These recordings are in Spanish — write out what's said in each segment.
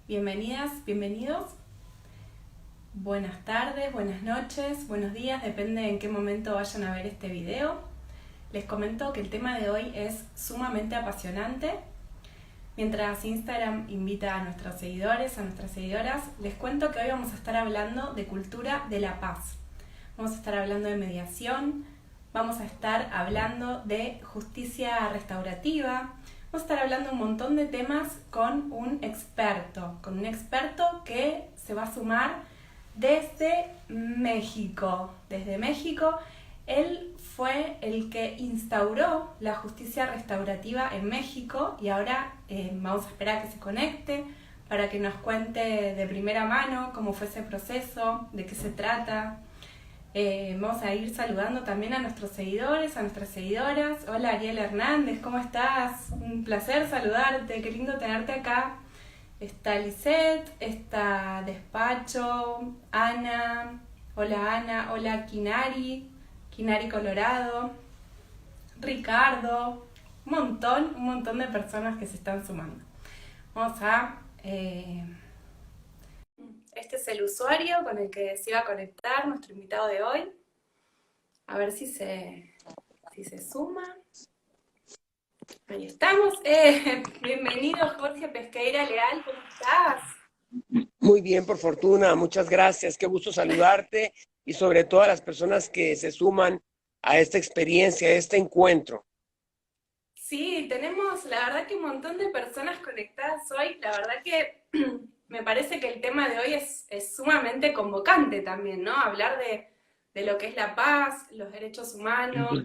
Bienvenidas, bienvenidos. Buenas tardes, buenas noches, buenos días, depende en qué momento vayan a ver este video. Les comento que el tema de hoy es sumamente apasionante. Mientras Instagram invita a nuestros seguidores, a nuestras seguidoras, les cuento que hoy vamos a estar hablando de cultura de la paz. Vamos a estar hablando de mediación, vamos a estar hablando de justicia restaurativa, vamos a estar hablando un montón de temas con un experto que se va a sumar desde México. Desde México, él fue el que instauró la justicia restaurativa en México y ahora vamos a esperar a que se conecte para que nos cuente de primera mano cómo fue ese proceso, de qué se trata. Vamos a ir saludando también a nuestros seguidores, a nuestras seguidoras. Hola Ariel Hernández, ¿cómo estás? Un placer saludarte, qué lindo tenerte acá. Está Lisette, está Despacho, Ana, hola Kinari Colorado, Ricardo, un montón de personas que se están sumando. Vamos a... Este es el usuario con el que se iba a conectar nuestro invitado de hoy. A ver si se suma. Ahí estamos. Bienvenido Jorge Pesqueira Leal, ¿cómo estás? Muy bien, por fortuna, muchas gracias. Qué gusto saludarte y sobre todo a las personas que se suman a esta experiencia, a este encuentro. Sí, tenemos la verdad que un montón de personas conectadas hoy. La verdad que me parece que el tema de hoy es sumamente convocante también, ¿no? Hablar de lo que es la paz, los derechos humanos,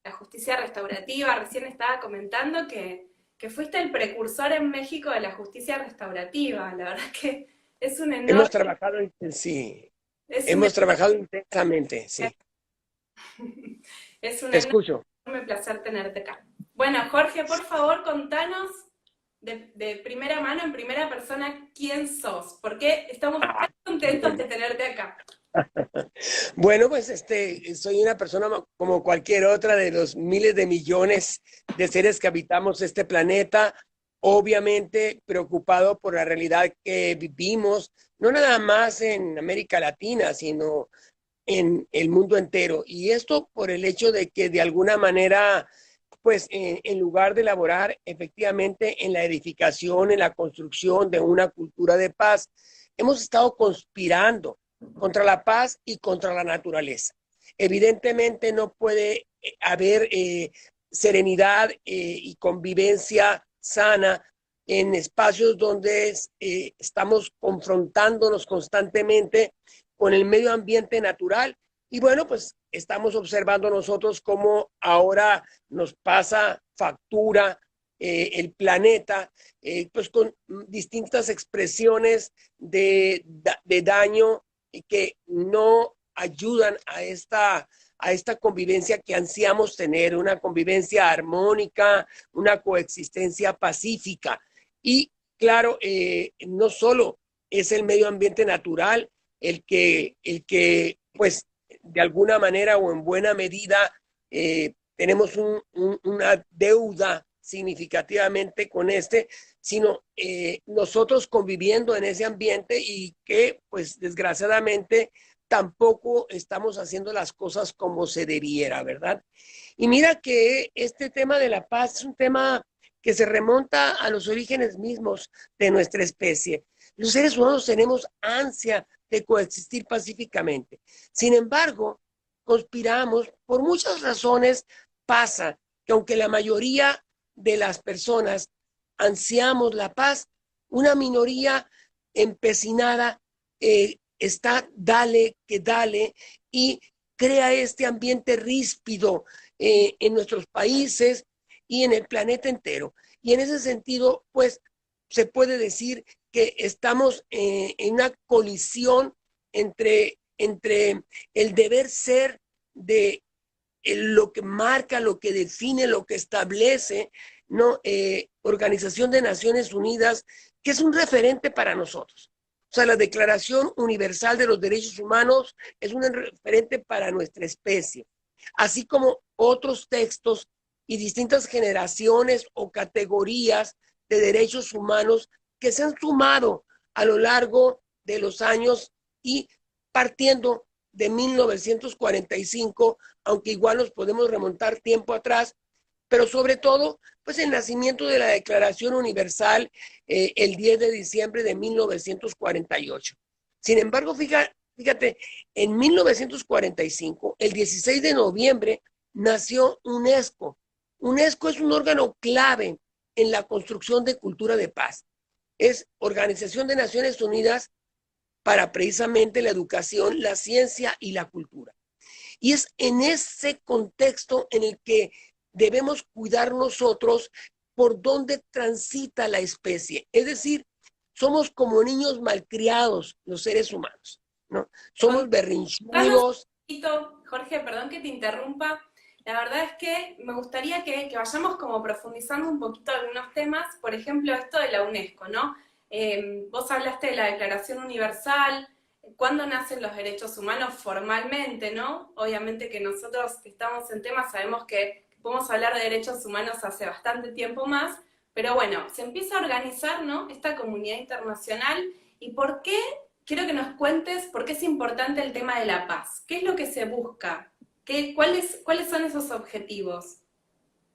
la justicia restaurativa. Recién estaba comentando que fuiste el precursor en México de la justicia restaurativa. La verdad que es un Hemos enorme, trabajado, sí, es un, hemos trabajado intensamente, sí. es un Te escucho. enorme placer tenerte acá. Bueno, Jorge, por favor, contanos de primera mano, en primera persona, quién sos. Porque estamos tan contentos de tenerte acá. Bueno, pues soy una persona como cualquier otra de los miles de millones de seres que habitamos este planeta, obviamente preocupado por la realidad que vivimos, no nada más en América Latina, sino en el mundo entero. Y esto por el hecho de que de alguna manera, pues en lugar de elaborar efectivamente en la edificación, en la construcción de una cultura de paz, hemos estado conspirando contra la paz y contra la naturaleza. Evidentemente no puede haber serenidad y convivencia sana en espacios donde estamos confrontándonos constantemente con el medio ambiente natural. Y bueno, pues estamos observando nosotros cómo ahora nos pasa factura el planeta, pues con distintas expresiones de daño que no ayudan a esta convivencia que ansiamos tener, una convivencia armónica, una coexistencia pacífica. Y claro, no solo es el medio ambiente natural pues, de alguna manera o en buena medida tenemos una deuda significativamente con sino nosotros conviviendo en ese ambiente y que, pues, desgraciadamente, tampoco estamos haciendo las cosas como se debiera, ¿verdad? Y mira que este tema de la paz es un tema que se remonta a los orígenes mismos de nuestra especie. Los seres humanos tenemos ansia de coexistir pacíficamente. Sin embargo, conspiramos por muchas razones. Pasa que aunque la mayoría de las personas ansiamos la paz, una minoría empecinada está dale que dale y crea este ambiente ríspido en nuestros países y en el planeta entero. Y en ese sentido, pues, se puede decir que estamos en una colisión entre el deber ser de lo que marca, lo que define, lo que establece, ¿no? Organización de Naciones Unidas, que es un referente para nosotros. O sea, la Declaración Universal de los Derechos Humanos es un referente para nuestra especie, así como otros textos y distintas generaciones o categorías de derechos humanos que se han sumado a lo largo de los años y partiendo de 1945, aunque igual nos podemos remontar tiempo atrás, pero sobre todo, pues el nacimiento de la Declaración Universal el 10 de diciembre de 1948. Sin embargo, fíjate, en 1945, el 16 de noviembre, nació UNESCO. UNESCO es un órgano clave en la construcción de cultura de paz. Es Organización de Naciones Unidas para precisamente la educación, la ciencia y la cultura. Y es en ese contexto en el que debemos cuidar nosotros por dónde transita la especie. Es decir, somos como niños malcriados los seres humanos, ¿no? Somos berrinchudos. Jorge, perdón que te interrumpa. La verdad es que me gustaría que vayamos como profundizando un poquito algunos temas, por ejemplo, esto de la UNESCO, ¿no? Vos hablaste de la Declaración Universal, ¿cuándo nacen los derechos humanos formalmente, no? Obviamente que nosotros que estamos en temas sabemos que podemos hablar de derechos humanos hace bastante tiempo más, pero bueno, se empieza a organizar, ¿no?, esta comunidad internacional. ¿Y por qué? Quiero que nos cuentes por qué es importante el tema de la paz. ¿Qué es lo que se busca? ¿Cuáles son esos objetivos?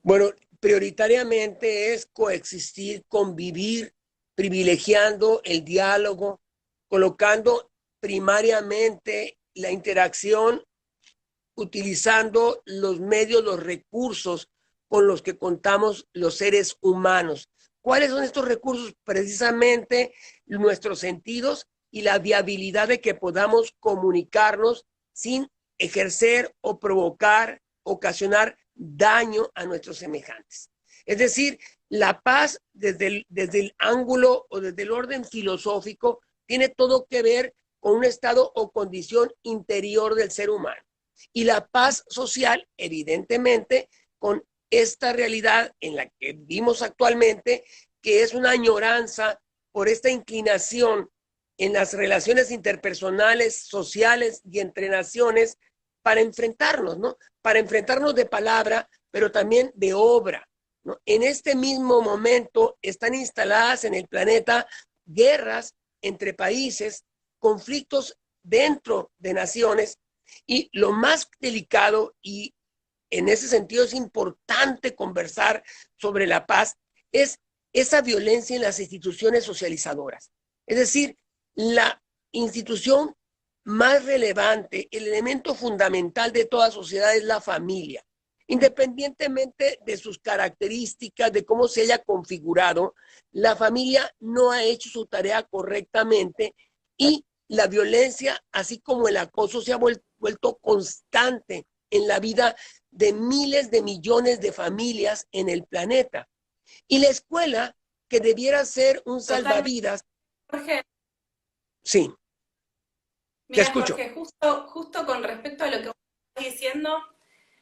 Bueno, prioritariamente es coexistir, convivir, privilegiando el diálogo, colocando primariamente la interacción, utilizando los medios, los recursos con los que contamos los seres humanos. ¿Cuáles son estos recursos? Precisamente nuestros sentidos y la viabilidad de que podamos comunicarnos sin ejercer o provocar, ocasionar daño a nuestros semejantes. Es decir, la paz desde el ángulo o desde el orden filosófico tiene todo que ver con un estado o condición interior del ser humano. Y la paz social, evidentemente, con esta realidad en la que vivimos actualmente, que es una añoranza por esta inclinación en las relaciones interpersonales, sociales y entre naciones para enfrentarnos, ¿no? Para enfrentarnos de palabra, pero también de obra, ¿no? En este mismo momento están instaladas en el planeta guerras entre países, conflictos dentro de naciones, y lo más delicado, y en ese sentido es importante conversar sobre la paz, es esa violencia en las instituciones socializadoras. Es decir, la institución más relevante, el elemento fundamental de toda sociedad es la familia. Independientemente de sus características, de cómo se haya configurado, la familia no ha hecho su tarea correctamente y la violencia, así como el acoso, se ha vuelto constante en la vida de miles de millones de familias en el planeta. Y la escuela, que debiera ser un salvavidas. Jorge. Sí. Mira, Jorge, justo con respecto a lo que vos estás diciendo,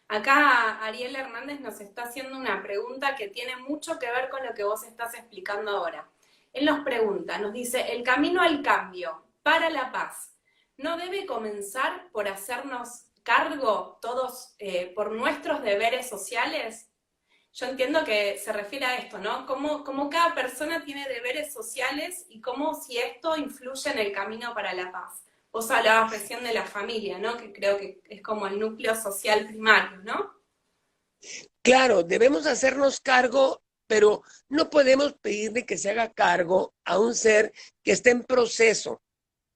acá Ariel Hernández nos está haciendo una pregunta que tiene mucho que ver con lo que vos estás explicando ahora. Él nos pregunta, nos dice, el camino al cambio para la paz, ¿no debe comenzar por hacernos cargo todos por nuestros deberes sociales? Yo entiendo que se refiere a esto, ¿no? Cómo cada persona tiene deberes sociales y cómo si esto influye en el camino para la paz. Vos hablabas recién de la familia, ¿no? Que creo que es como el núcleo social primario, ¿no? Claro, debemos hacernos cargo, pero no podemos pedirle que se haga cargo a un ser que esté en proceso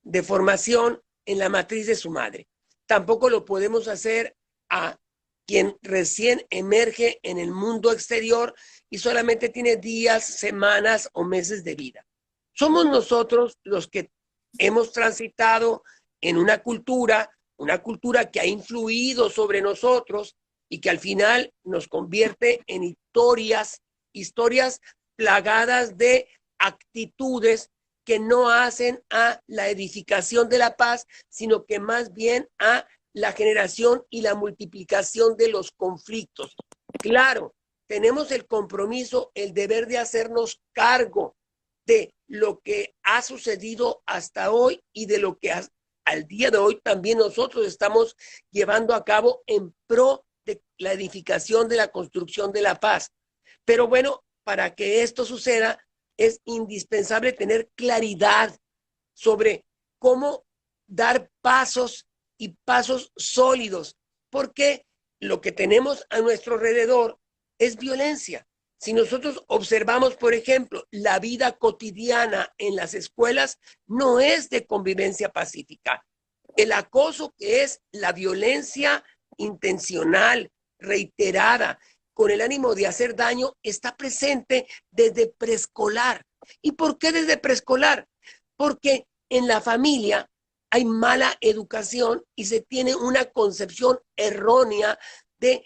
de formación en la matriz de su madre. Tampoco lo podemos hacer a quien recién emerge en el mundo exterior y solamente tiene días, semanas o meses de vida. Somos nosotros los que hemos transitado en una cultura que ha influido sobre nosotros y que al final nos convierte en historias plagadas de actitudes que no hacen a la edificación de la paz, sino que más bien a la generación y la multiplicación de los conflictos. Claro, tenemos el compromiso, el deber de hacernos cargo de lo que ha sucedido hasta hoy y de lo que al día de hoy también nosotros estamos llevando a cabo en pro de la edificación de la construcción de la paz. Pero bueno, para que esto suceda, es indispensable tener claridad sobre cómo dar pasos y pasos sólidos, porque lo que tenemos a nuestro alrededor es violencia. Si nosotros observamos, por ejemplo, la vida cotidiana en las escuelas, no es de convivencia pacífica. El acoso, que es la violencia intencional, reiterada, con el ánimo de hacer daño, está presente desde preescolar. ¿Y por qué desde preescolar? Porque en la familia hay mala educación y se tiene una concepción errónea de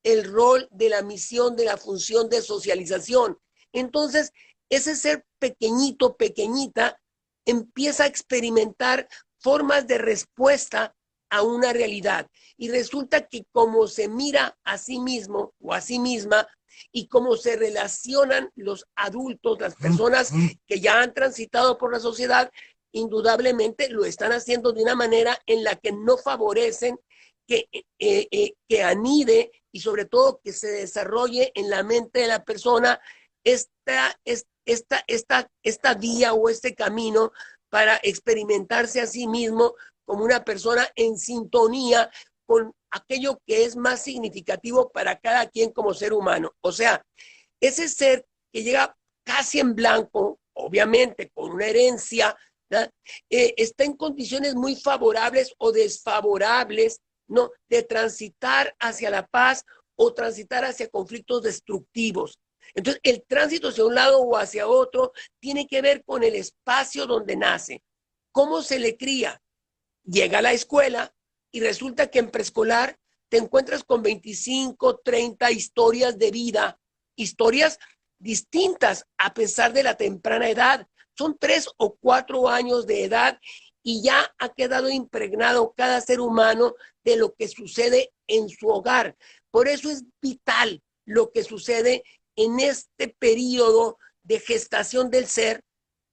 el rol, de la misión, de la función de socialización. Entonces, ese ser pequeñito, pequeñita, empieza a experimentar formas de respuesta a una realidad. Y resulta que como se mira a sí mismo o a sí misma y cómo se relacionan los adultos, las personas que ya han transitado por la sociedad, indudablemente lo están haciendo de una manera en la que no favorecen que anide y sobre todo que se desarrolle en la mente de la persona esta vía o este camino para experimentarse a sí mismo como una persona en sintonía con aquello que es más significativo para cada quien como ser humano. O sea, ese ser que llega casi en blanco, obviamente con una herencia, está en condiciones muy favorables o desfavorables, ¿no?, de transitar hacia la paz o transitar hacia conflictos destructivos. Entonces, el tránsito hacia un lado o hacia otro tiene que ver con el espacio donde nace. ¿Cómo se le cría? Llega a la escuela y resulta que en preescolar te encuentras con 25, 30 historias de vida, historias distintas a pesar de la temprana edad. Son 3 o 4 años de edad y ya ha quedado impregnado cada ser humano de lo que sucede en su hogar. Por eso es vital lo que sucede en este periodo de gestación del ser,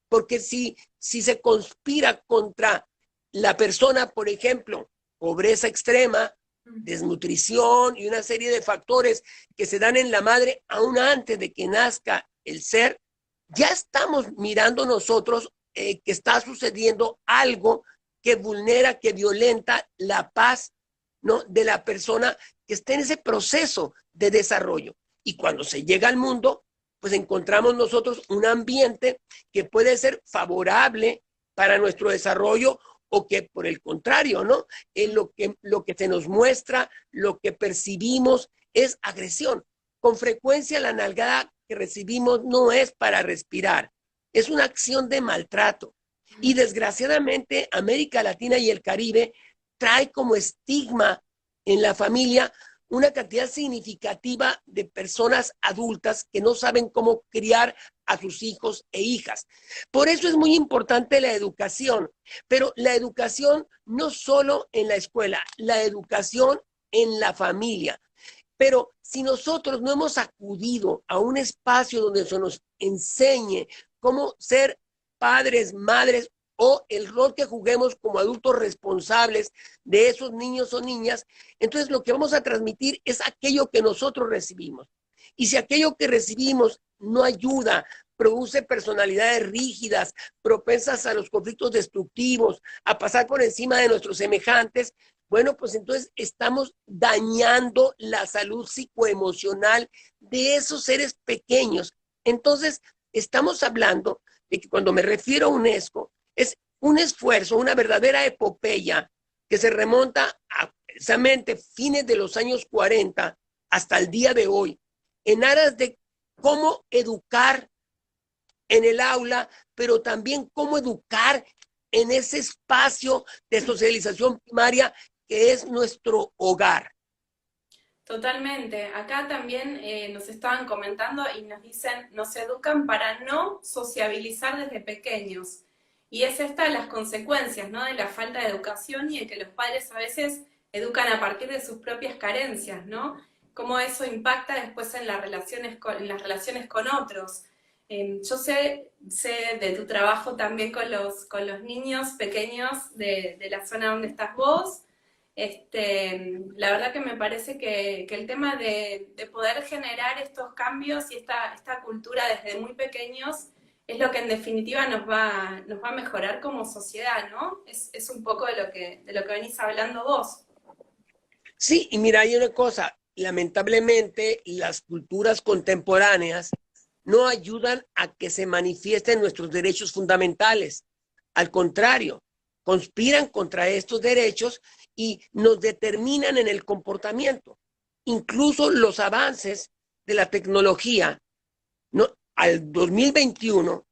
porque si se conspira contra la persona, por ejemplo, pobreza extrema, desnutrición y una serie de factores que se dan en la madre aún antes de que nazca el ser, ya estamos mirando nosotros que está sucediendo algo que vulnera, que violenta la paz, ¿no?, de la persona que está en ese proceso de desarrollo. Y cuando se llega al mundo, pues encontramos nosotros un ambiente que puede ser favorable para nuestro desarrollo o que por el contrario, ¿no? Lo que se nos muestra, lo que percibimos es agresión. Con frecuencia la nalgada que recibimos no es para respirar, es una acción de maltrato. Y desgraciadamente América Latina y el Caribe trae como estigma en la familia una cantidad significativa de personas adultas que no saben cómo criar a sus hijos e hijas. Por eso es muy importante la educación, pero la educación no solo en la escuela, la educación en la familia. Pero si nosotros no hemos acudido a un espacio donde se nos enseñe cómo ser padres, madres o el rol que juguemos como adultos responsables de esos niños o niñas, entonces lo que vamos a transmitir es aquello que nosotros recibimos. Y si aquello que recibimos no ayuda, produce personalidades rígidas, propensas a los conflictos destructivos, a pasar por encima de nuestros semejantes, bueno, pues entonces estamos dañando la salud psicoemocional de esos seres pequeños. Entonces, estamos hablando de que cuando me refiero a UNESCO, es un esfuerzo, una verdadera epopeya que se remonta a precisamente fines de los años 40 hasta el día de hoy, en aras de cómo educar en el aula, pero también cómo educar en ese espacio de socialización primaria que es nuestro hogar. Totalmente. Acá también nos estaban comentando y nos dicen, nos educan para no sociabilizar desde pequeños. Y es esta las consecuencias, ¿no?, de la falta de educación y de que los padres a veces educan a partir de sus propias carencias, ¿no? Cómo eso impacta después en en las relaciones con otros. Yo sé de tu trabajo también con los niños pequeños de la zona donde estás vos. La verdad que me parece que el tema de poder generar estos cambios y esta cultura desde muy pequeños es lo que en definitiva nos va a mejorar como sociedad, ¿no? Es un poco de lo que venís hablando vos. Sí, y mira, hay una cosa, lamentablemente las culturas contemporáneas no ayudan a que se manifiesten nuestros derechos fundamentales. Al contrario, conspiran contra estos derechos y nos determinan en el comportamiento. Incluso los avances de la tecnología, ¿no? Al 2021,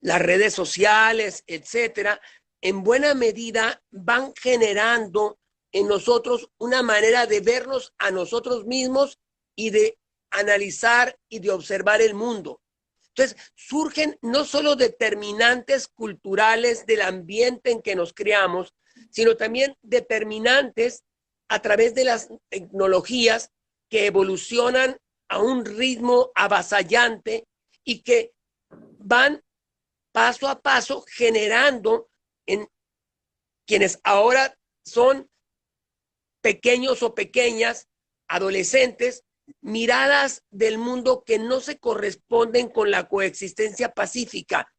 las redes sociales, etcétera, en buena medida van generando en nosotros una manera de vernos a nosotros mismos y de analizar y de observar el mundo. Entonces, surgen no solo determinantes culturales del ambiente en que nos creamos, sino también determinantes a través de las tecnologías que evolucionan a un ritmo avasallante y que van paso a paso generando en quienes ahora son pequeños o pequeñas, adolescentes, miradas del mundo que no se corresponden con la coexistencia pacífica.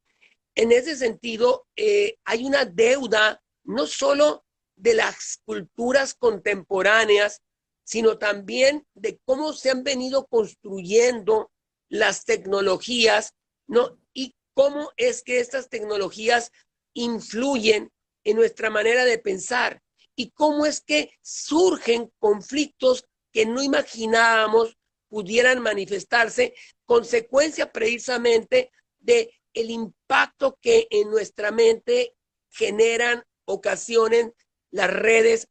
En ese sentido, hay una deuda no solo de las culturas contemporáneas, sino también de cómo se han venido construyendo las tecnologías, ¿no? Y cómo es que estas tecnologías influyen en nuestra manera de pensar y cómo es que surgen conflictos que no imaginábamos pudieran manifestarse, consecuencia precisamente de el impacto que en nuestra mente generan, ocasionen las redes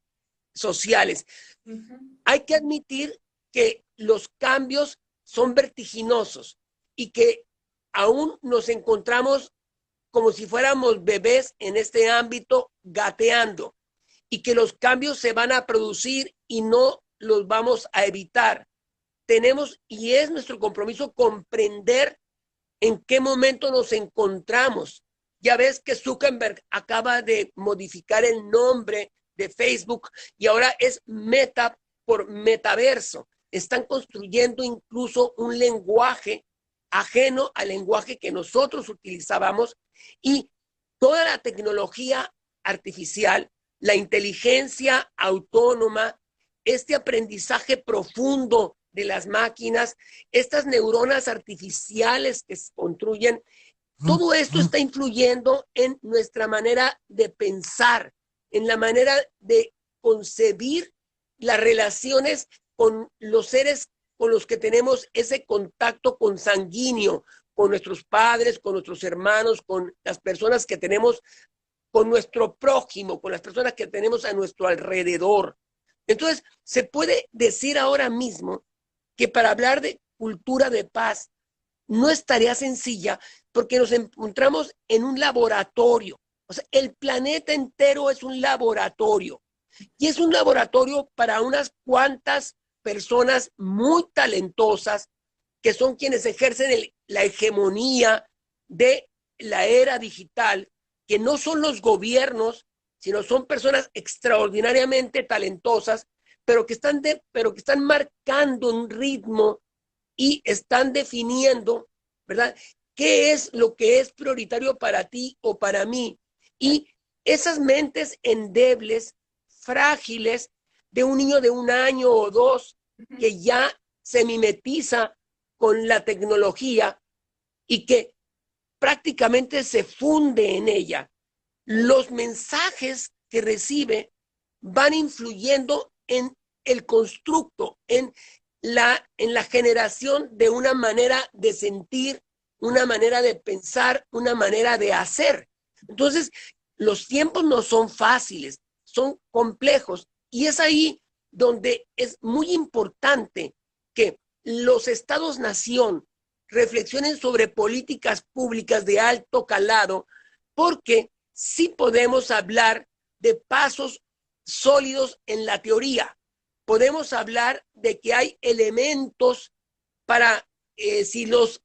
sociales. Hay que admitir que los cambios son vertiginosos y que aún nos encontramos como si fuéramos bebés en este ámbito gateando y que los cambios se van a producir y no los vamos a evitar. Tenemos, y es nuestro compromiso, comprender en qué momento nos encontramos. Ya ves que Zuckerberg acaba de modificar el nombre de Facebook y ahora es Meta por metaverso. Están construyendo incluso un lenguaje ajeno al lenguaje que nosotros utilizábamos y toda la tecnología artificial, la inteligencia autónoma, este aprendizaje profundo de las máquinas, estas neuronas artificiales que se construyen, todo esto está influyendo en nuestra manera de pensar, en la manera de concebir las relaciones con los seres con los que tenemos ese contacto consanguíneo, con nuestros padres, con nuestros hermanos, con las personas que tenemos, con nuestro prójimo, con las personas que tenemos a nuestro alrededor. Entonces, se puede decir ahora mismo que para hablar de cultura de paz no es tarea sencilla porque nos encontramos en un laboratorio. O sea, el planeta entero es un laboratorio y es un laboratorio para unas cuantas personas muy talentosas que son quienes ejercen la hegemonía de la era digital, que no son los gobiernos, sino son personas extraordinariamente talentosas, pero que están marcando un ritmo y están definiendo, ¿verdad? ¿Qué es lo que es prioritario para ti o para mí? Y esas mentes endebles, frágiles, de un niño de 1 año o 2, que ya se mimetiza con la tecnología y que prácticamente se funde en ella. Los mensajes que recibe van influyendo en el constructo, en la generación de una manera de sentir, una manera de pensar, una manera de hacer. Entonces, los tiempos no son fáciles, son complejos y es ahí donde es muy importante que los estados-nación reflexionen sobre políticas públicas de alto calado, porque sí podemos hablar de pasos sólidos en la teoría. Podemos hablar de que hay elementos para, si los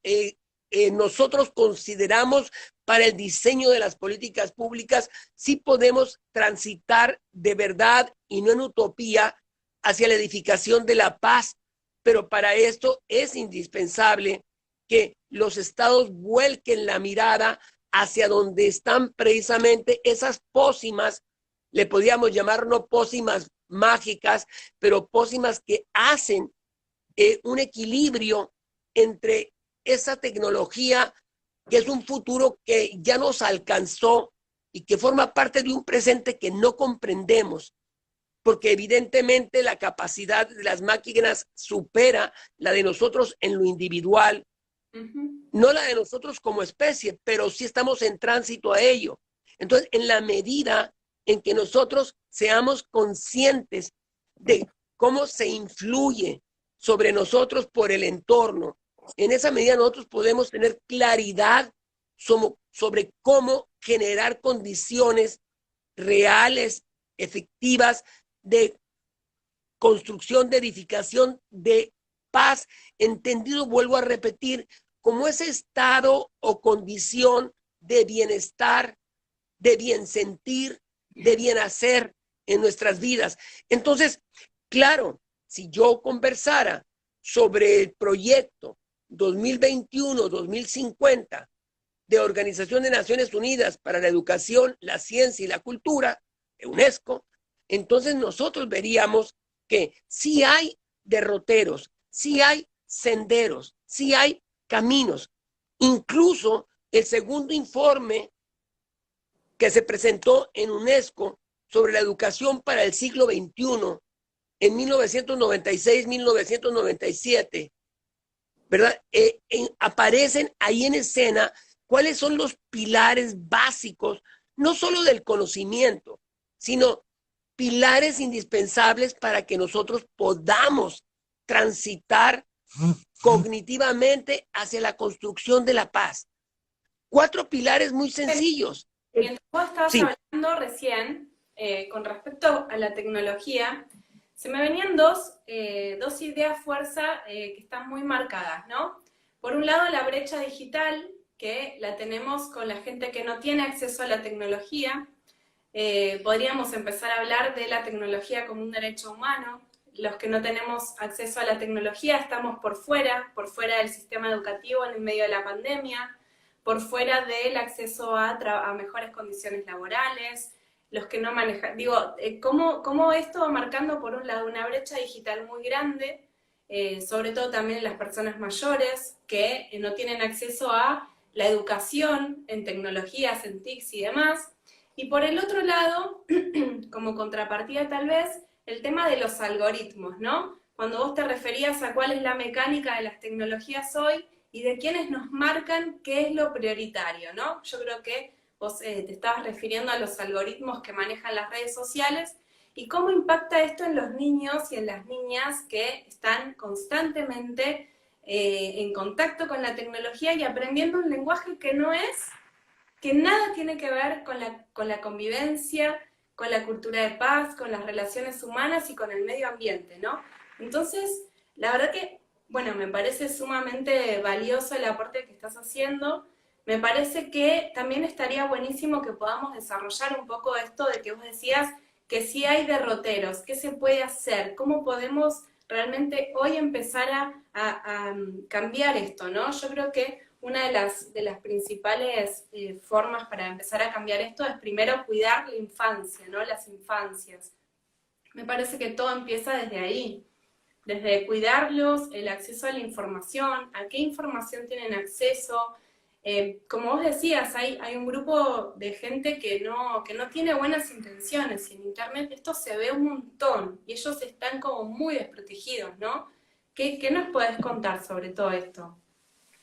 nosotros consideramos para el diseño de las políticas públicas, sí podemos transitar de verdad y no en utopía hacia la edificación de la paz. Pero para esto es indispensable que los estados vuelquen la mirada hacia donde están precisamente esas pócimas, le podríamos llamar no pócimas mágicas, pero pócimas que hacen un equilibrio entre esa tecnología que es un futuro que ya nos alcanzó y que forma parte de un presente que no comprendemos, porque evidentemente la capacidad de las máquinas supera la de nosotros en lo individual, no la de nosotros como especie, pero sí estamos en tránsito a ello. Entonces, en la medida en que nosotros seamos conscientes de cómo se influye sobre nosotros por el entorno, en esa medida nosotros podemos tener claridad sobre cómo generar condiciones reales, efectivas, de construcción, de edificación, de paz, entendido, vuelvo a repetir, como ese estado o condición de bienestar, de bien sentir, de bien hacer en nuestras vidas. Entonces, claro, si yo conversara sobre el proyecto 2021-2050 de Organización de Naciones Unidas para la Educación, la Ciencia y la Cultura, UNESCO, entonces nosotros veríamos que sí hay derroteros, sí hay senderos, sí hay caminos. Incluso el segundo informe que se presentó en UNESCO sobre la educación para el siglo XXI en 1996-1997, ¿verdad? Aparecen ahí en escena cuáles son los pilares básicos, no solo del conocimiento, sino pilares indispensables para que nosotros podamos transitar cognitivamente hacia la construcción de la paz. 4 pilares muy sencillos. Mientras vos estabas hablando recién, con respecto a la tecnología, se me venían dos ideas fuerza que están muy marcadas, ¿no? Por un lado, la brecha digital, que la tenemos con la gente que no tiene acceso a la tecnología. Podríamos empezar a hablar de la tecnología como un derecho humano. Los que no tenemos acceso a la tecnología estamos por fuera del sistema educativo en el medio de la pandemia, por fuera del acceso a mejores condiciones laborales, los que no manejan, cómo esto va marcando por un lado una brecha digital muy grande, sobre todo también las personas mayores que no tienen acceso a la educación en tecnologías, en TICs y demás, y por el otro lado, como contrapartida tal vez, el tema de los algoritmos, ¿no? Cuando vos te referías a cuál es la mecánica de las tecnologías hoy y de quiénes nos marcan qué es lo prioritario, ¿no? Yo creo que vos te estabas refiriendo a los algoritmos que manejan las redes sociales y cómo impacta esto en los niños y en las niñas que están constantemente en contacto con la tecnología y aprendiendo un lenguaje que nada tiene que ver con la convivencia, con la cultura de paz, con las relaciones humanas y con el medio ambiente, ¿no? Entonces, la verdad que, bueno, me parece sumamente valioso el aporte que estás haciendo. Me parece que también estaría buenísimo que podamos desarrollar un poco esto de que vos decías que si hay derroteros, ¿qué se puede hacer? ¿Cómo podemos realmente hoy empezar a cambiar esto, ¿no? Yo creo que una de las principales formas para empezar a cambiar esto es primero cuidar la infancia, ¿no? Las infancias. Me parece que todo empieza desde ahí, desde cuidarlos, el acceso a la información, a qué información tienen acceso. Como vos decías, hay un grupo de gente que no tiene buenas intenciones, y en Internet esto se ve un montón, y ellos están como muy desprotegidos, ¿no? ¿Qué nos podés contar sobre todo esto?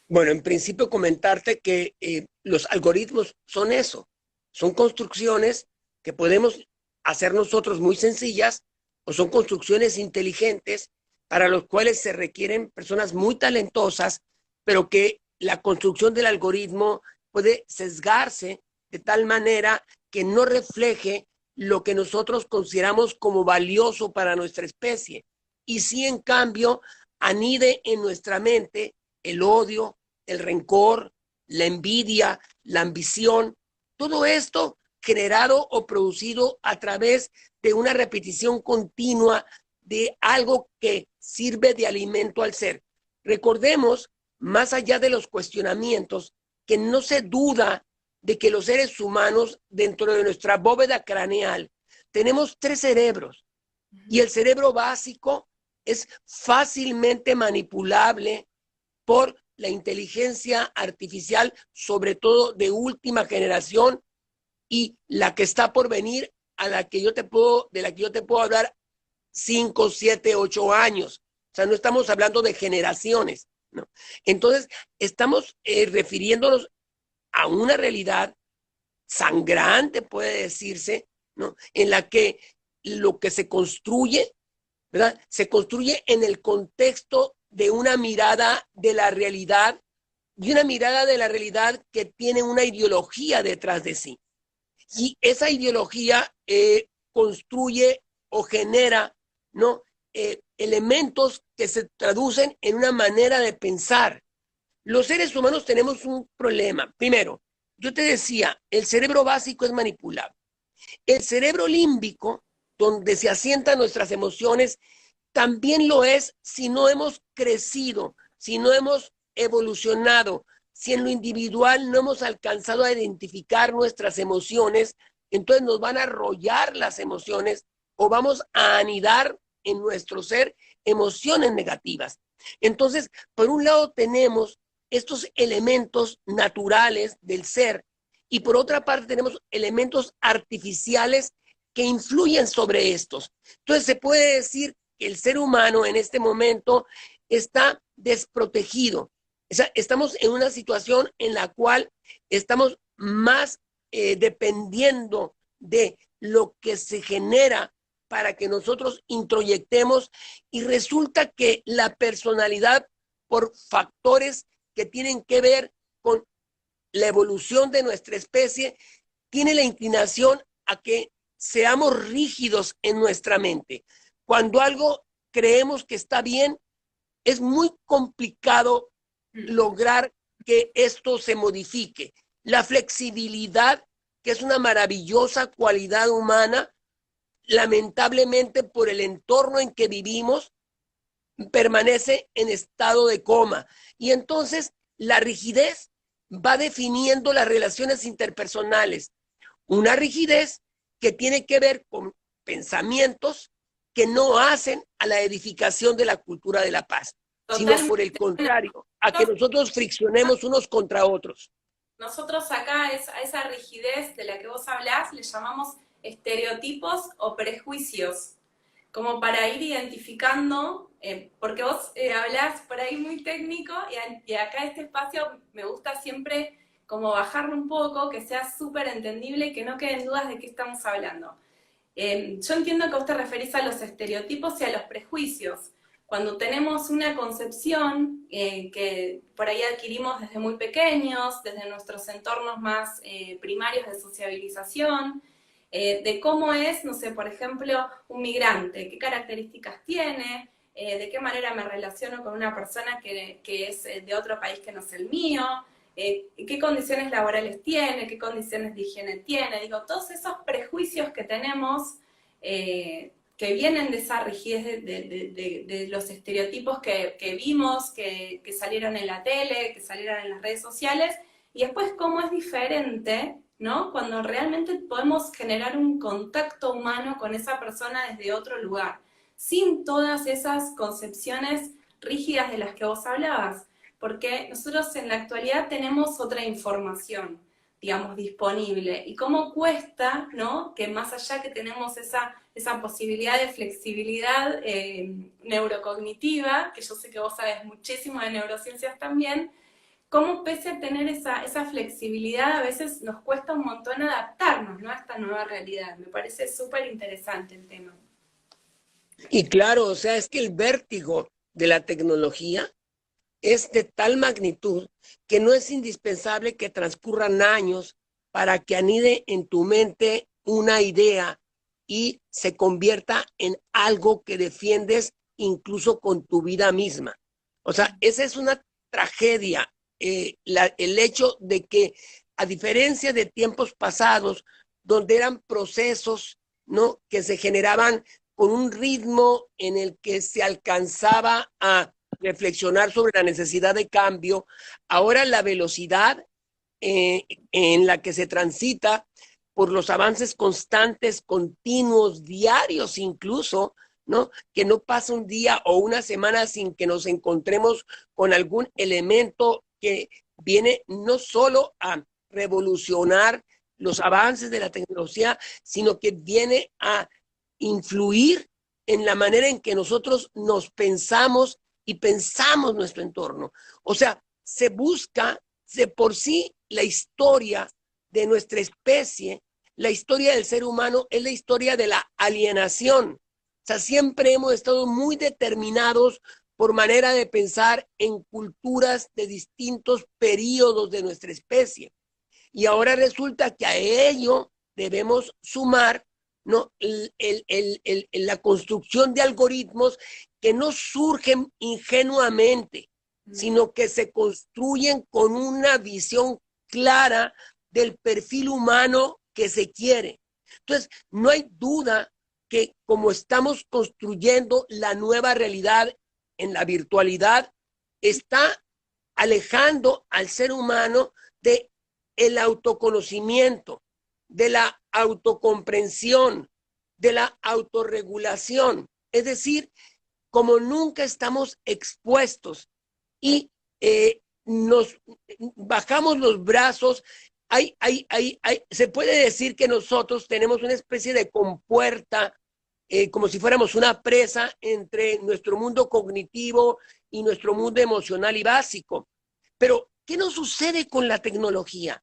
Bueno, en principio comentarte que los algoritmos son eso, son construcciones que podemos hacer nosotros muy sencillas o son construcciones inteligentes para los cuales se requieren personas muy talentosas, pero que la construcción del algoritmo puede sesgarse de tal manera que no refleje lo que nosotros consideramos como valioso para nuestra especie. Y sí, en cambio, anide en nuestra mente el odio, el rencor, la envidia, la ambición, todo esto generado o producido a través de una repetición continua de algo que sirve de alimento al ser. Recordemos más allá de los cuestionamientos, que no se duda de que los seres humanos, dentro de nuestra bóveda craneal, tenemos 3 cerebros. Y el cerebro básico es fácilmente manipulable por la inteligencia artificial, sobre todo de última generación, y la que está por venir, de la que yo te puedo hablar 5, 7, 8 años. O sea, no estamos hablando de generaciones, ¿no? Entonces, estamos refiriéndonos a una realidad sangrante, puede decirse, ¿no? En la que lo que se construye, ¿verdad? Se construye en el contexto de una mirada de la realidad, y una mirada de la realidad que tiene una ideología detrás de sí. Y esa ideología construye o genera, ¿no? Elementos que se traducen en una manera de pensar. Los seres humanos tenemos un problema. Primero, yo te decía, el cerebro básico es manipulable. El cerebro límbico, donde se asientan nuestras emociones, también lo es si no hemos crecido, si no hemos evolucionado, si en lo individual no hemos alcanzado a identificar nuestras emociones. Entonces nos van a arrollar las emociones o vamos a anidar en nuestro ser emociones negativas. Entonces, por un lado tenemos estos elementos naturales del ser y por otra parte tenemos elementos artificiales que influyen sobre estos. Entonces se puede decir que el ser humano en este momento está desprotegido. O sea, estamos en una situación en la cual estamos más dependiendo de lo que se genera para que nosotros introyectemos, y resulta que la personalidad, por factores que tienen que ver con la evolución de nuestra especie, tiene la inclinación a que seamos rígidos en nuestra mente. Cuando algo creemos que está bien, es muy complicado lograr que esto se modifique. La flexibilidad, que es una maravillosa cualidad humana, lamentablemente por el entorno en que vivimos, permanece en estado de coma. Y entonces la rigidez va definiendo las relaciones interpersonales. Una rigidez que tiene que ver con pensamientos que no hacen a la edificación de la cultura de la paz, Totalmente. sino por el contrario, a que nosotros friccionemos unos contra otros. Nosotros acá a esa rigidez de la que vos hablás le llamamos estereotipos o prejuicios, como para ir identificando, porque vos hablás por ahí muy técnico y acá este espacio me gusta siempre como bajarlo un poco, que sea súper entendible y que no queden dudas de qué estamos hablando. Yo entiendo que vos te referís a los estereotipos y a los prejuicios. Cuando tenemos una concepción que por ahí adquirimos desde muy pequeños, desde nuestros entornos más primarios de sociabilización, de cómo es, no sé, por ejemplo, un migrante, qué características tiene, de qué manera me relaciono con una persona que es de otro país que no es el mío, qué condiciones laborales tiene, qué condiciones de higiene tiene. Digo, todos esos prejuicios que tenemos que vienen de esa rigidez de los estereotipos que vimos, que salieron en la tele, que salieron en las redes sociales, y después cómo es diferente, ¿no? Cuando realmente podemos generar un contacto humano con esa persona desde otro lugar, sin todas esas concepciones rígidas de las que vos hablabas, porque nosotros en la actualidad tenemos otra información, digamos, disponible, y cómo cuesta, ¿no? Que más allá que tenemos esa posibilidad de flexibilidad neurocognitiva, que yo sé que vos sabes muchísimo de neurociencias también, cómo pese a tener esa flexibilidad a veces nos cuesta un montón adaptarnos, ¿no? A esta nueva realidad. Me parece súper interesante el tema. Y claro, o sea, es que el vértigo de la tecnología es de tal magnitud que no es indispensable que transcurran años para que anide en tu mente una idea y se convierta en algo que defiendes incluso con tu vida misma. O sea, esa es una tragedia, el hecho de que, a diferencia de tiempos pasados, donde eran procesos, ¿no?, que se generaban con un ritmo en el que se alcanzaba a reflexionar sobre la necesidad de cambio. Ahora la velocidad en la que se transita por los avances constantes, continuos, diarios incluso, ¿no? Que no pasa un día o una semana sin que nos encontremos con algún elemento que viene no solo a revolucionar los avances de la tecnología, sino que viene a influir en la manera en que nosotros nos pensamos y pensamos nuestro entorno. O sea, se busca de por sí la historia de nuestra especie, la historia del ser humano es la historia de la alienación. O sea, siempre hemos estado muy determinados por manera de pensar en culturas de distintos periodos de nuestra especie. Y ahora resulta que a ello debemos sumar, ¿no? La construcción de algoritmos que no surgen ingenuamente, sino que se construyen con una visión clara del perfil humano que se quiere. Entonces, no hay duda que como estamos construyendo la nueva realidad en la virtualidad, está alejando al ser humano de el autoconocimiento, de la autocomprensión, de la autorregulación. Es decir, como nunca estamos expuestos y nos bajamos los brazos, se puede decir que nosotros tenemos una especie de compuerta, como si fuéramos una presa entre nuestro mundo cognitivo y nuestro mundo emocional y básico. Pero, ¿qué nos sucede con la tecnología?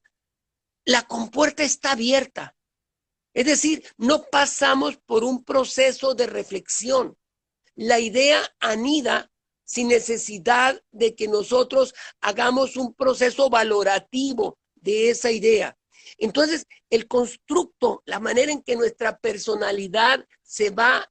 La compuerta está abierta. Es decir, no pasamos por un proceso de reflexión. La idea anida sin necesidad de que nosotros hagamos un proceso valorativo de esa idea. Entonces, el constructo, la manera en que nuestra personalidad se va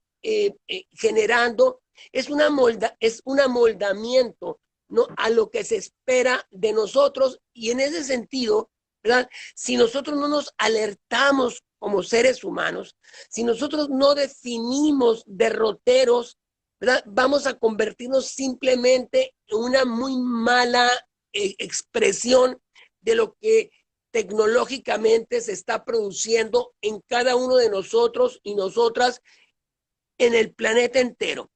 generando, es un amoldamiento, ¿no? A lo que se espera de nosotros, y en ese sentido, ¿verdad? Si nosotros no nos alertamos como seres humanos, si nosotros no definimos derroteros, ¿verdad? Vamos a convertirnos simplemente en una muy mala expresión de lo que tecnológicamente se está produciendo en cada uno de nosotros y nosotras en el planeta entero.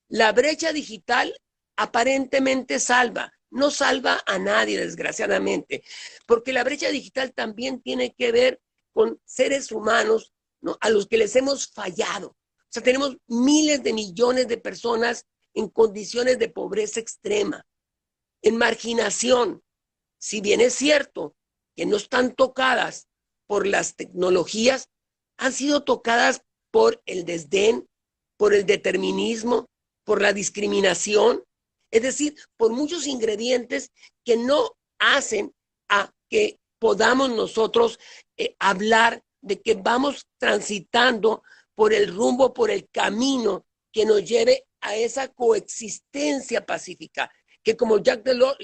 La brecha digital aparentemente salva, no salva a nadie, desgraciadamente, porque la brecha digital también tiene que ver con seres humanos, ¿no? A los que les hemos fallado. O sea, tenemos miles de millones de personas en condiciones de pobreza extrema, en marginación. Si bien es cierto que no están tocadas por las tecnologías, han sido tocadas por el desdén, por el determinismo, por la discriminación, es decir, por muchos ingredientes que no hacen a que podamos nosotros hablar de que vamos transitando por el rumbo, por el camino que nos lleve a esa coexistencia pacífica, que como Jacques Delors,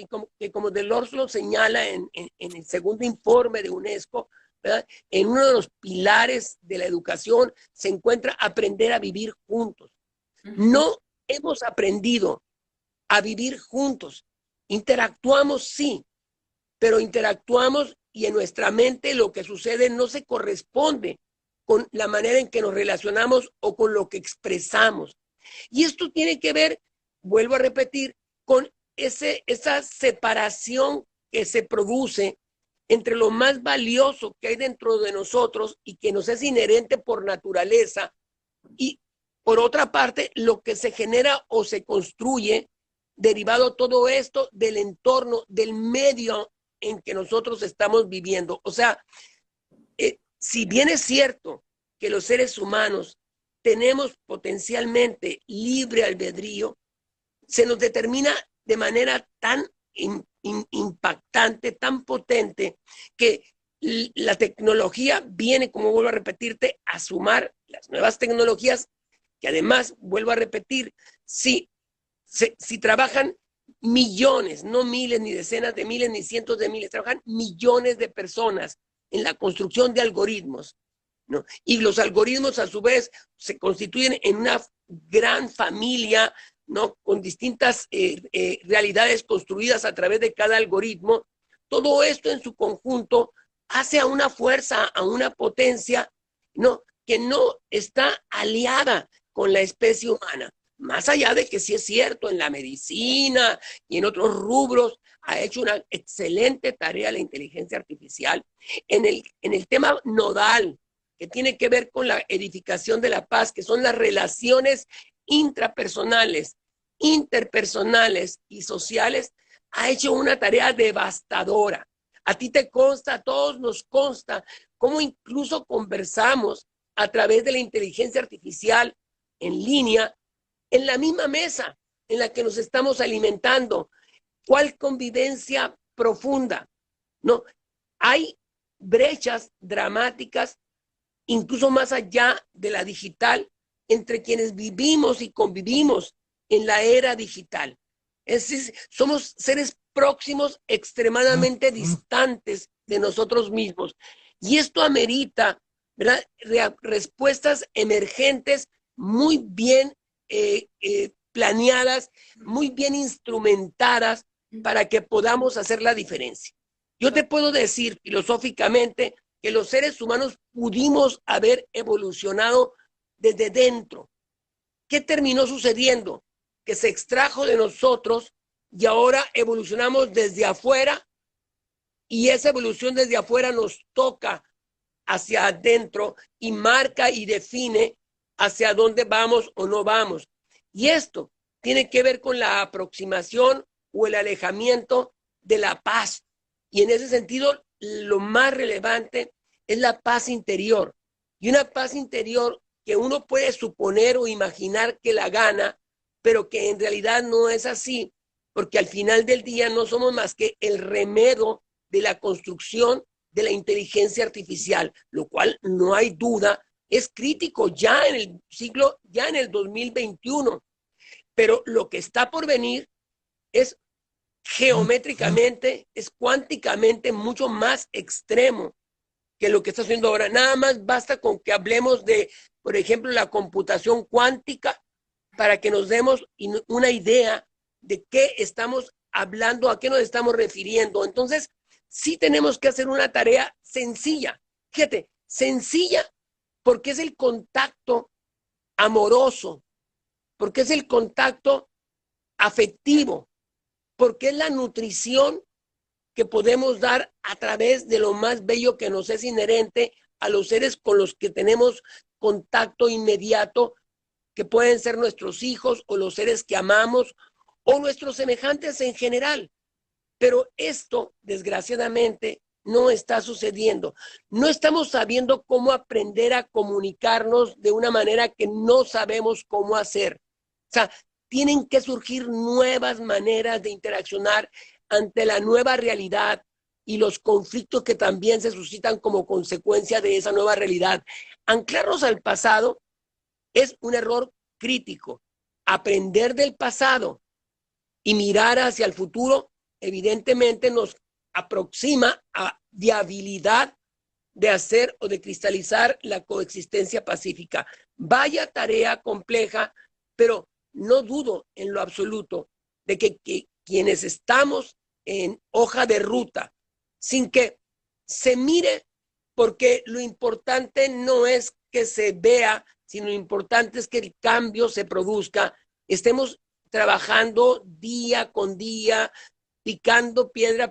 como Delors lo señala en el segundo informe de UNESCO, ¿verdad? En uno de los pilares de la educación se encuentra aprender a vivir juntos. No hemos aprendido a vivir juntos. Interactuamos, sí, pero interactuamos y en nuestra mente lo que sucede no se corresponde con la manera en que nos relacionamos o con lo que expresamos. Y esto tiene que ver, vuelvo a repetir, con esa separación que se produce entre lo más valioso que hay dentro de nosotros y que nos es inherente por naturaleza, y por otra parte, lo que se genera o se construye derivado todo esto del entorno, del medio en que nosotros estamos viviendo. O sea, si bien es cierto que los seres humanos tenemos potencialmente libre albedrío, se nos determina de manera tan impactante, tan potente, que la tecnología viene, como vuelvo a repetirte, a sumar las nuevas tecnologías, que además, vuelvo a repetir, si trabajan millones, no miles, ni decenas de miles, ni cientos de miles, trabajan millones de personas en la construcción de algoritmos, ¿no? Y los algoritmos, a su vez, se constituyen en una gran familia ¿no? Con distintas realidades construidas a través de cada algoritmo, todo esto en su conjunto hace a una fuerza, a una potencia, ¿no? Que no está aliada con la especie humana. Más allá de que sí es cierto, en la medicina y en otros rubros ha hecho una excelente tarea la inteligencia artificial. En el tema nodal, que tiene que ver con la edificación de la paz, que son las relaciones intrapersonales, interpersonales y sociales, ha hecho una tarea devastadora. A ti te consta, a todos nos consta, cómo incluso conversamos a través de la inteligencia artificial en línea, en la misma mesa en la que nos estamos alimentando. ¿Cuál convivencia profunda? No, hay brechas dramáticas, incluso más allá de la digital, entre quienes vivimos y convivimos en la era digital. Es decir, somos seres próximos, extremadamente distantes de nosotros mismos. Y esto amerita, ¿verdad?, respuestas emergentes muy bien planeadas, muy bien instrumentadas para que podamos hacer la diferencia. Yo te puedo decir filosóficamente que los seres humanos pudimos haber evolucionado desde dentro. ¿Qué terminó sucediendo? Que se extrajo de nosotros y ahora evolucionamos desde afuera, y esa evolución desde afuera nos toca hacia adentro y marca y define hacia dónde vamos o no vamos. Y esto tiene que ver con la aproximación o el alejamiento de la paz. Y en ese sentido, lo más relevante es la paz interior. Y una paz interior que uno puede suponer o imaginar que la gana, pero que en realidad no es así, porque al final del día no somos más que el remedio de la construcción de la inteligencia artificial, lo cual no hay duda es crítico ya en el siglo, ya en el 2021. Pero lo que está por venir es geométricamente, es cuánticamente mucho más extremo que lo que está haciendo ahora. Nada más basta con que hablemos de, por ejemplo, la computación cuántica para que nos demos una idea de qué estamos hablando, a qué nos estamos refiriendo. Entonces, sí tenemos que hacer una tarea sencilla. Fíjate, sencilla porque es el contacto amoroso, porque es el contacto afectivo, porque es la nutrición que podemos dar a través de lo más bello que nos es inherente a los seres con los que tenemos contacto inmediato, que pueden ser nuestros hijos o los seres que amamos o nuestros semejantes en general. Pero esto, desgraciadamente, no está sucediendo. No estamos sabiendo cómo aprender a comunicarnos de una manera que no sabemos cómo hacer. O sea, tienen que surgir nuevas maneras de interaccionar ante la nueva realidad y los conflictos que también se suscitan como consecuencia de esa nueva realidad. Anclarnos al pasado es un error crítico. Aprender del pasado y mirar hacia el futuro, evidentemente nos aproxima a viabilidad de hacer o de cristalizar la coexistencia pacífica. Vaya tarea compleja, pero no dudo en lo absoluto de que quienes estamos en hoja de ruta, sin que se mire, porque lo importante no es que se vea, sino lo importante es que el cambio se produzca, estemos trabajando día con día, picando piedra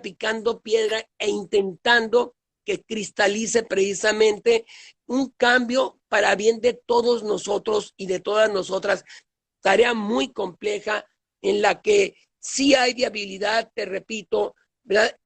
e intentando que cristalice precisamente un cambio para bien de todos nosotros y de todas nosotras. Tarea muy compleja en la que sí hay viabilidad, te repito, ¿verdad?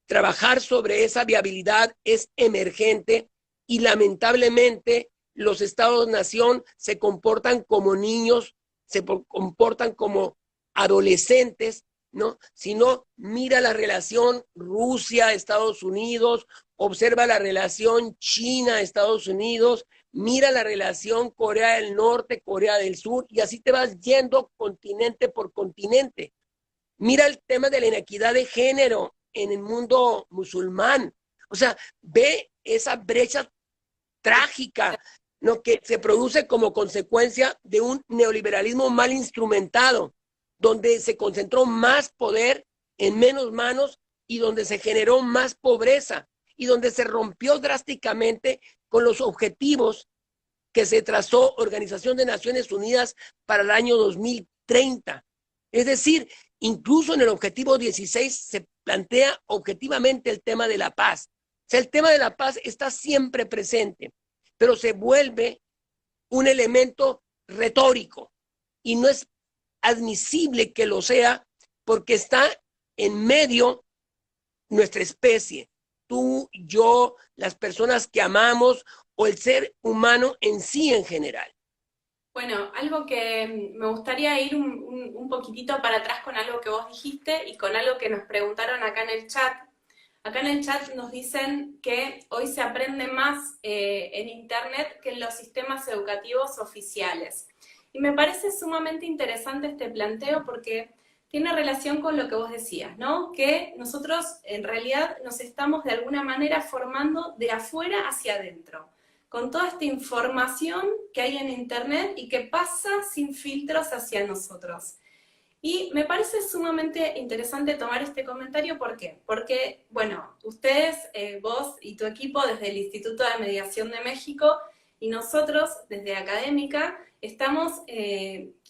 Trabajar sobre esa viabilidad es emergente y lamentablemente los estados-nación se comportan como niños, se comportan como adolescentes, ¿no? Si no, mira la relación Rusia-Estados Unidos, observa la relación China-Estados Unidos, mira la relación Corea del Norte, Corea del Sur, y así te vas yendo continente por continente. Mira el tema de la inequidad de género en el mundo musulmán. O sea, ve esa brecha trágica ¿no? Que se produce como consecuencia de un neoliberalismo mal instrumentado, donde se concentró más poder en menos manos y donde se generó más pobreza y donde se rompió drásticamente con los objetivos que se trazó Organización de Naciones Unidas para el año 2030. Es decir, incluso en el objetivo 16 se plantea objetivamente el tema de la paz. O sea, el tema de la paz está siempre presente, pero se vuelve un elemento retórico y no es admisible que lo sea porque está en medio nuestra especie, tú, yo, las personas que amamos o el ser humano en sí en general. Bueno, algo que me gustaría ir un poquitito para atrás con algo que vos dijiste y con algo que nos preguntaron acá en el chat. Acá en el chat nos dicen que hoy se aprende más en Internet que en los sistemas educativos oficiales. Y me parece sumamente interesante este planteo porque tiene relación con lo que vos decías, ¿no? Que nosotros en realidad nos estamos de alguna manera formando de afuera hacia adentro, con toda esta información que hay en Internet y que pasa sin filtros hacia nosotros. Y me parece sumamente interesante tomar este comentario, ¿por qué? Porque, bueno, ustedes, vos y tu equipo desde el Instituto de Mediación de México y nosotros desde Académica estamos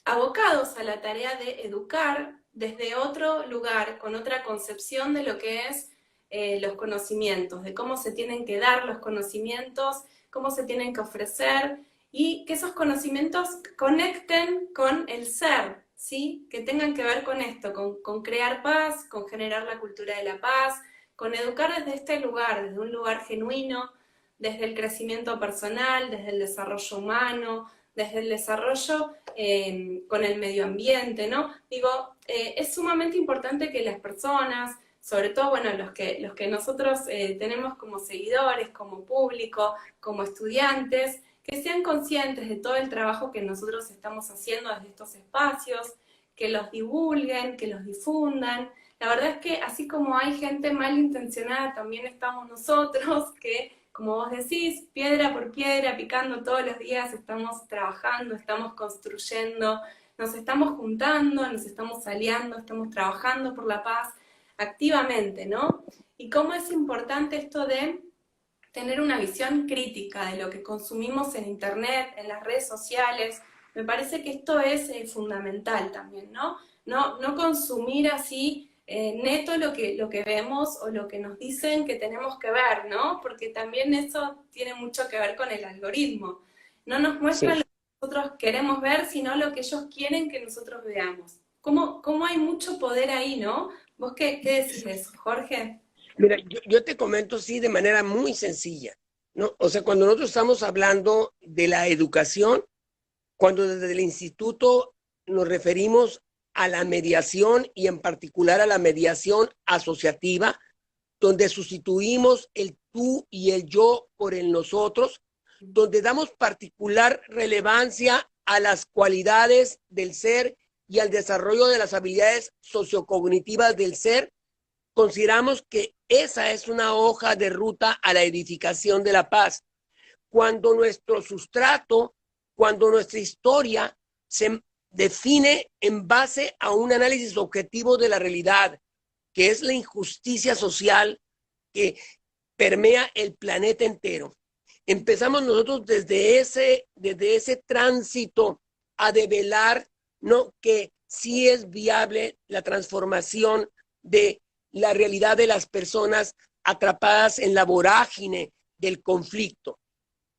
abocados a la tarea de educar desde otro lugar, con otra concepción de lo que es los conocimientos, de cómo se tienen que dar los conocimientos, cómo se tienen que ofrecer y que esos conocimientos conecten con el ser, ¿sí? Que tengan que ver con esto, con crear paz, con generar la cultura de la paz, con educar desde este lugar, desde un lugar genuino, desde el crecimiento personal, desde el desarrollo humano, desde el desarrollo con el medio ambiente, ¿no? Digo, es sumamente importante que las personas, sobre todo, bueno, los que nosotros tenemos como seguidores, como público, como estudiantes, que sean conscientes de todo el trabajo que nosotros estamos haciendo desde estos espacios, que los divulguen, que los difundan. La verdad es que así como hay gente malintencionada, también estamos nosotros que, como vos decís, piedra por piedra, picando todos los días, estamos trabajando, estamos construyendo, nos estamos juntando, nos estamos aliando, estamos trabajando por la paz activamente, ¿no? Y cómo es importante esto de tener una visión crítica de lo que consumimos en Internet, en las redes sociales. Me parece que esto es fundamental también, ¿no? No consumir así neto lo que vemos o lo que nos dicen que tenemos que ver, ¿no? Porque también eso tiene mucho que ver con el algoritmo. No nos muestra Sí. lo que nosotros queremos ver, sino lo que ellos quieren que nosotros veamos. ¿Cómo hay mucho poder ahí, ¿no? ¿Vos qué decís de eso, Jorge? Mira, yo te comento sí de manera muy sencilla, ¿no? O sea, cuando nosotros estamos hablando de la educación, cuando desde el instituto nos referimos a la mediación y en particular a la mediación asociativa, donde sustituimos el tú y el yo por el nosotros, donde damos particular relevancia a las cualidades del ser y al desarrollo de las habilidades sociocognitivas del ser, consideramos que esa es una hoja de ruta a la edificación de la paz. Cuando nuestro sustrato, cuando nuestra historia se define en base a un análisis objetivo de la realidad, que es la injusticia social que permea el planeta entero. Empezamos nosotros desde ese tránsito a develar, ¿no?, que sí es viable la transformación de la realidad de las personas atrapadas en la vorágine del conflicto,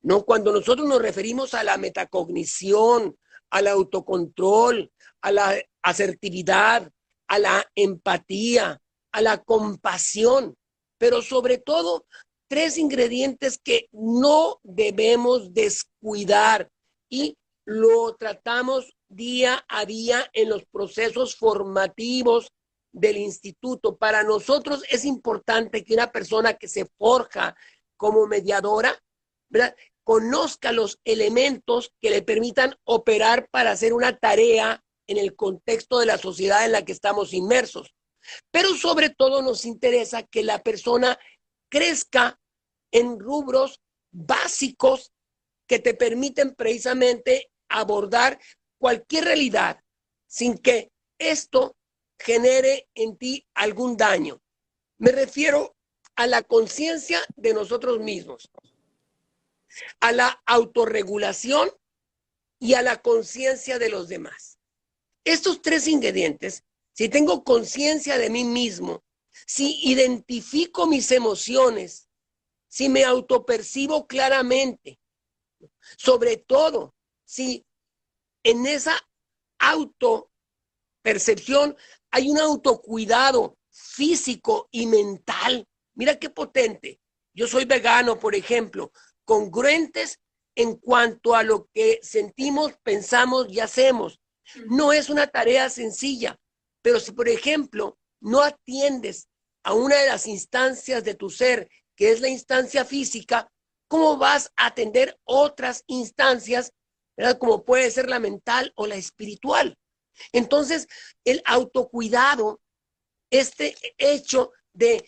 ¿no? Cuando nosotros nos referimos a la metacognición, al autocontrol, a la asertividad, a la empatía, a la compasión, pero sobre todo tres ingredientes que no debemos descuidar y lo tratamos día a día en los procesos formativos del instituto. Para nosotros es importante que una persona que se forja como mediadora, ¿verdad?, conozca los elementos que le permitan operar para hacer una tarea en el contexto de la sociedad en la que estamos inmersos. Pero sobre todo nos interesa que la persona crezca en rubros básicos que te permiten precisamente abordar cualquier realidad sin que esto genere en ti algún daño. Me refiero a la conciencia de nosotros mismos, a la autorregulación y a la conciencia de los demás. Estos tres ingredientes, si tengo conciencia de mí mismo, si identifico mis emociones, si me autopercibo claramente, sobre todo si en esa autopercepción hay un autocuidado físico y mental. Mira qué potente. Yo soy vegano, por ejemplo, congruentes en cuanto a lo que sentimos, pensamos y hacemos. No es una tarea sencilla, pero si, por ejemplo, no atiendes a una de las instancias de tu ser, que es la instancia física, ¿cómo vas a atender otras instancias, ¿verdad? Como puede ser la mental o la espiritual? Entonces, el autocuidado, este hecho de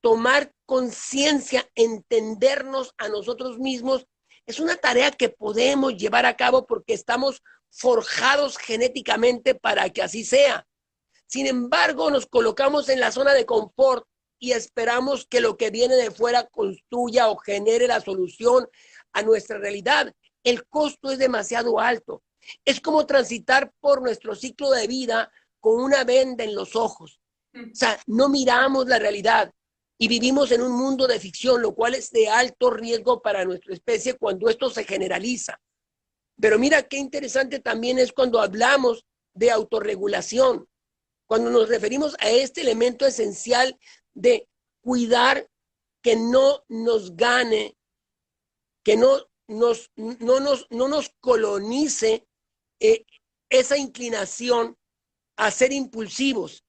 tomar conciencia, entendernos a nosotros mismos, es una tarea que podemos llevar a cabo porque estamos forjados genéticamente para que así sea. Sin embargo, nos colocamos en la zona de confort y esperamos que lo que viene de fuera construya o genere la solución a nuestra realidad. El costo es demasiado alto. Es como transitar por nuestro ciclo de vida con una venda en los ojos. O sea, no miramos la realidad y vivimos en un mundo de ficción, lo cual es de alto riesgo para nuestra especie cuando esto se generaliza. Pero mira qué interesante también es cuando hablamos de autorregulación, cuando nos referimos a este elemento esencial de cuidar que no nos gane, que no nos colonice esa inclinación a ser impulsivos,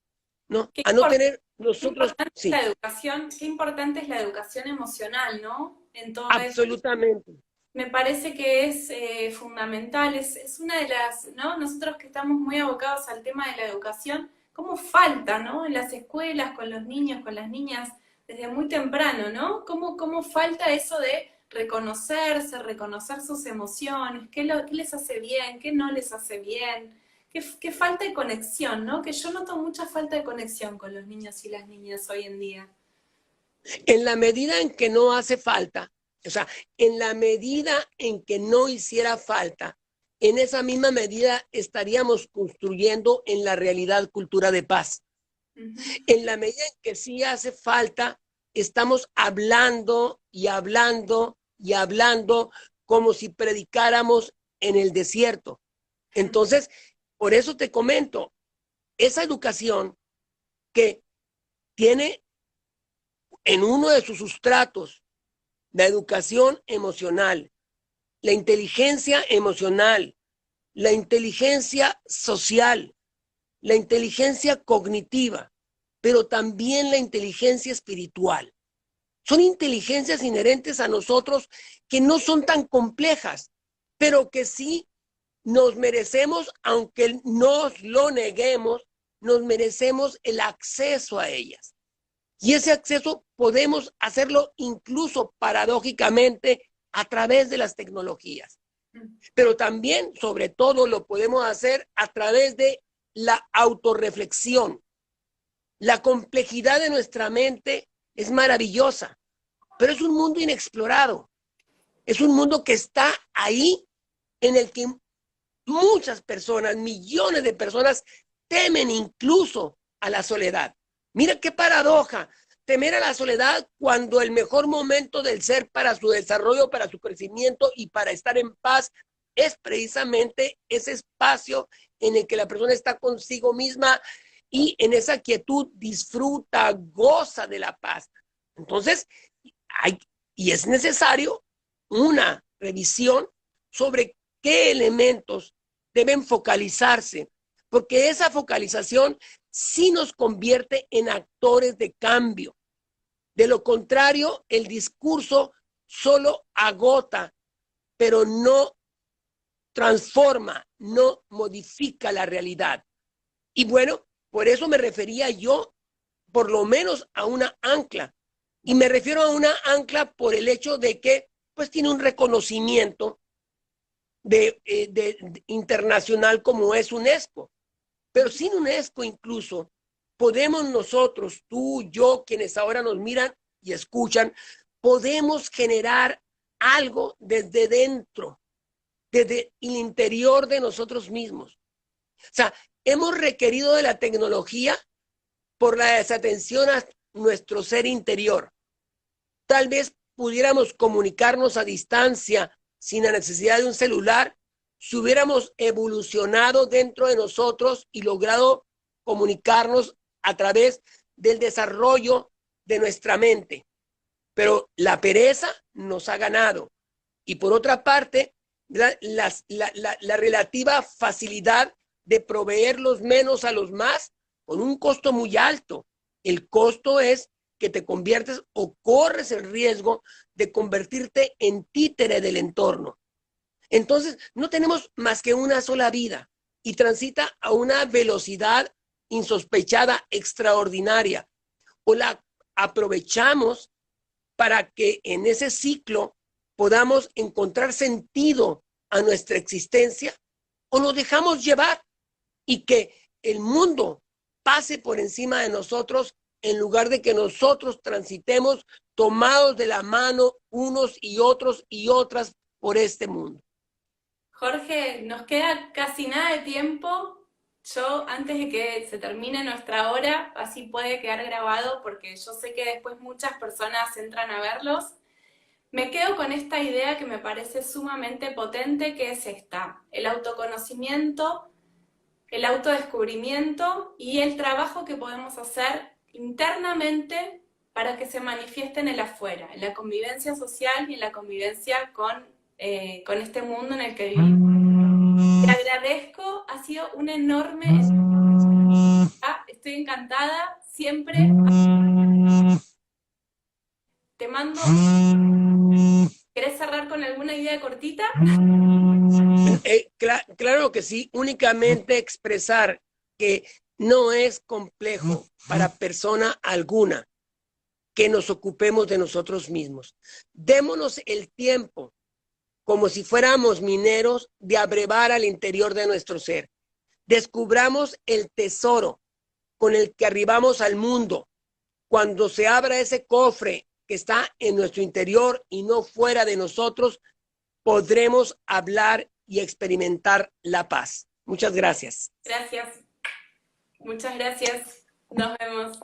¿no? A no tener nosotros... Sí. La educación, qué importante es la educación emocional, ¿no? En todo absolutamente. Esto. Me parece que es fundamental, es una de las, ¿no? Nosotros que estamos muy abocados al tema de la educación, cómo falta, ¿no? En las escuelas, con los niños, con las niñas, desde muy temprano, ¿no? Cómo falta eso de reconocerse, reconocer sus emociones, qué les hace bien, qué no les hace bien, qué falta de conexión, ¿no? Que yo noto mucha falta de conexión con los niños y las niñas hoy en día. En la medida en que no hace falta, o sea, en la medida en que no hiciera falta, en esa misma medida estaríamos construyendo en la realidad cultura de paz. En la medida en que sí hace falta, estamos hablando y hablando y hablando como si predicáramos en el desierto. Entonces, por eso te comento, esa educación que tiene en uno de sus sustratos la educación emocional, la inteligencia emocional, la inteligencia social, la inteligencia cognitiva, pero también la inteligencia espiritual. Son inteligencias inherentes a nosotros que no son tan complejas, pero que sí nos merecemos, aunque nos lo neguemos, nos merecemos el acceso a ellas. Y ese acceso podemos hacerlo incluso paradójicamente a través de las tecnologías. Pero también, sobre todo, lo podemos hacer a través de la autorreflexión. La complejidad de nuestra mente es maravillosa, pero es un mundo inexplorado. Es un mundo que está ahí, en el que muchas personas, millones de personas, temen incluso a la soledad. Mira qué paradoja, temer a la soledad cuando el mejor momento del ser para su desarrollo, para su crecimiento y para estar en paz es precisamente ese espacio en el que la persona está consigo misma y en esa quietud disfruta, goza de la paz. Entonces, es necesario una revisión sobre qué elementos deben focalizarse, porque esa focalización sí nos convierte en actores de cambio. De lo contrario, el discurso solo agota, pero no transforma, no modifica la realidad. Y bueno, por eso me refería yo, por lo menos, a una ancla. Y me refiero a una ancla por el hecho de que, pues, tiene un reconocimiento internacional como es UNESCO. Pero sin UNESCO incluso podemos nosotros, tú, yo, quienes ahora nos miran y escuchan, podemos generar algo desde dentro, desde el interior de nosotros mismos. O sea, hemos requerido de la tecnología por la desatención a nuestro ser interior. Tal vez pudiéramos comunicarnos a distancia sin la necesidad de un celular si hubiéramos evolucionado dentro de nosotros y logrado comunicarnos a través del desarrollo de nuestra mente. Pero la pereza nos ha ganado. Y por otra parte, la relativa facilidad de proveer los menos a los más con un costo muy alto. El costo es que te conviertes o corres el riesgo de convertirte en títere del entorno. Entonces, no tenemos más que una sola vida y transita a una velocidad insospechada, extraordinaria. O la aprovechamos para que en ese ciclo podamos encontrar sentido a nuestra existencia, o nos dejamos llevar y que el mundo pase por encima de nosotros en lugar de que nosotros transitemos tomados de la mano unos y otros y otras por este mundo. Jorge, nos queda casi nada de tiempo. Yo, antes de que se termine nuestra hora, así puede quedar grabado, porque yo sé que después muchas personas entran a verlos, me quedo con esta idea que me parece sumamente potente, que es esta: el autoconocimiento, el autodescubrimiento y el trabajo que podemos hacer internamente para que se manifieste en el afuera, en la convivencia social y en la convivencia con este mundo en el que vivimos. Te agradezco, ha sido un enorme... Estoy encantada, siempre. Te mando... ¿Querés cerrar con alguna idea cortita? Claro que sí, únicamente expresar que no es complejo para persona alguna que nos ocupemos de nosotros mismos. Démonos el tiempo, como si fuéramos mineros, de abrevar al interior de nuestro ser. Descubramos el tesoro con el que arribamos al mundo. Cuando se abra ese cofre que está en nuestro interior y no fuera de nosotros, podremos hablar y experimentar la paz. Muchas gracias. Gracias. Muchas gracias. Nos vemos.